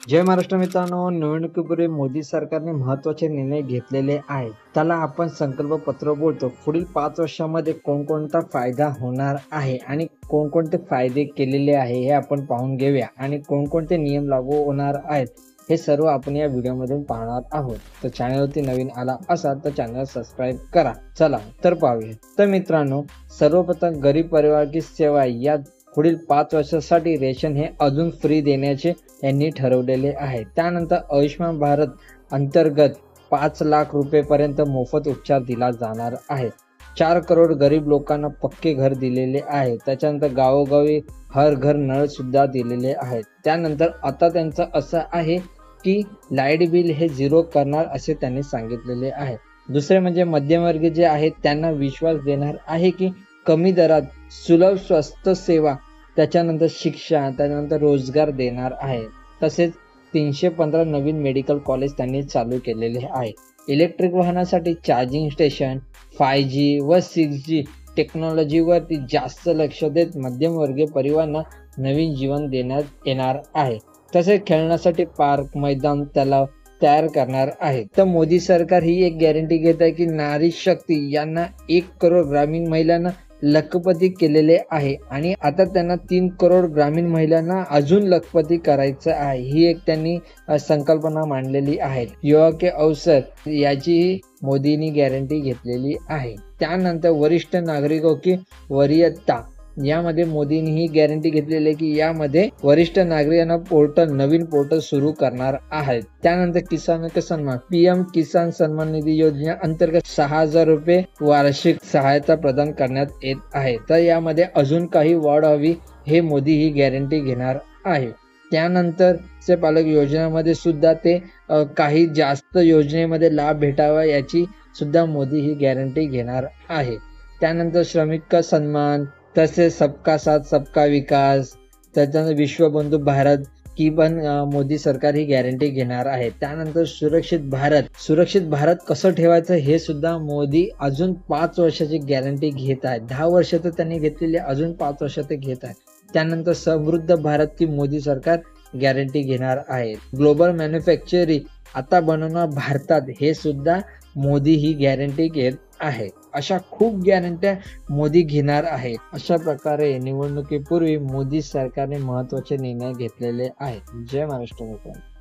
जय महाराष्ट्र मित्रांनो, निवडणुकीपूर्वी मोदी सरकारने महत्त्वाचे निर्णय घेतलेले आहेत. त्याला आपण संकल्प पत्र बोलतो. पुढील 5 वर्षांमध्ये कोणकोणता फायदा होणार आहे आणि कोणकोणते फायदे केलेले आहे हे आपण पाहून घेऊया आणि कोणकोणते नियम लागू होणार आहेत हे सर्व आपण या व्हिडिओमधून पाहणार आहोत. तर चॅनलवरती नवीन आला असाल तर चॅनल सबस्क्राईब करा. चला तर पाहूया. तर मित्रांनो, सर्वप्रथम गरीब परिवार की सेवा या पुढील 5 वर्षासाठी रेशन हे अजून फ्री देण्याचे यांनी ठरवलेले आहे. त्यानंतर आयुष्यमान भारत अंतर्गत 5 लाख रुपयेपर्यंत मोफत उपचार दिला जाणार आहे. 4 करोड गरीब लोकांना पक्के घर दिलेले आहे. त्याच्यानंतर गावोगावी हर घर नळ सुद्धा दिलेले आहेत. त्यानंतर आता त्यांचं असं आहे की लाईट बिल हे 0 करणार असे त्यांनी सांगितलेले आहे. दुसरे म्हणजे मध्यमवर्गीय जे आहेत त्यांना विश्वास देणार आहे की कमी दरात सुलभ स्वस्त सेवा, त्याच्यानंतर शिक्षण, त्यानंतर रोजगार देणार आहे. तसेच 315 नवीन मेडिकल कॉलेज त्यांनी चालू केलेले आहे. इलेक्ट्रिक वाहनासाठी चार्जिंग स्टेशन, 5G व 6G टेक्नॉलॉजीवरती जास्त लक्ष देत मध्यमवर्गीय परिवारांना नवीन जीवन देण्यात येणार आहे. तसेच खेळण्यासाठी पार्क, मैदान, तलाव तयार करणार आहे. तर मोदी सरकार ही एक गॅरंटी घेत आहे की नारी शक्ती यांना 1 करोड ग्रामीण महिलांना लखपती केलेले आहे आणि आता त्यांना 3 करोड ग्रामीण महिलांना अजून लखपती करायचं आहे. ही एक त्यांनी संकल्पना मांडलेली आहे. युवा के अवसर याचीही मोदींनी गॅरंटी घेतलेली आहे. त्यानंतर वरिष्ठ नागरिकों की वरीयता यामध्ये मोदींनी ही गॅरंटी घेतलेली आहे की यामध्ये वरिष्ठ नागरिकांना पोर्टल, नवीन पोर्टल सुरू करणार आहेत. त्यानंतर किसान का सन्मान, PM किसान सन्मान निधी योजना अंतर्गत 6,000 रुपये वार्षिक सहायता प्रदान करण्यात येत आहे. तर यामध्ये अजून काही वाढ हवी हे मोदी ही गॅरंटी घेणार आहे. त्यानंतर पालक योजनेमध्ये सुद्धा ते काही जास्त योजनेमध्ये लाभ भेटावा याची सुद्धा मोदी ही गॅरंटी घेणार आहे. त्यानंतर श्रमिक का सन्मान, तसेच सबका साथ सबका विकास, त्याच्यानंतर विश्वबंधू भारत की पण मोदी सरकार ही गॅरंटी घेणार आहे. त्यानंतर सुरक्षित भारत कसं ठेवायचं हे सुद्धा मोदी अजून 5 वर्षाची गॅरंटी घेत आहे. 10 वर्ष तर त्यांनी घेतलेली, अजून 5 वर्ष ते घेत आहे. त्यानंतर समृद्ध भारत की मोदी सरकार गॅरंटी घेणार आहे. ग्लोबल मॅन्युफॅक्चरिंग आता बनवणार भारतात हे सुद्धा मोदी ही गॅरंटी घेत आहे. अशा खूप गॅरंट्या मोदी घेणार आहेत. अशा प्रकारे निवडणुकीपूर्वी मोदी सरकारने महत्त्वाचे निर्णय घेतलेले आहेत. जय महाराष्ट्र मित्रांनो.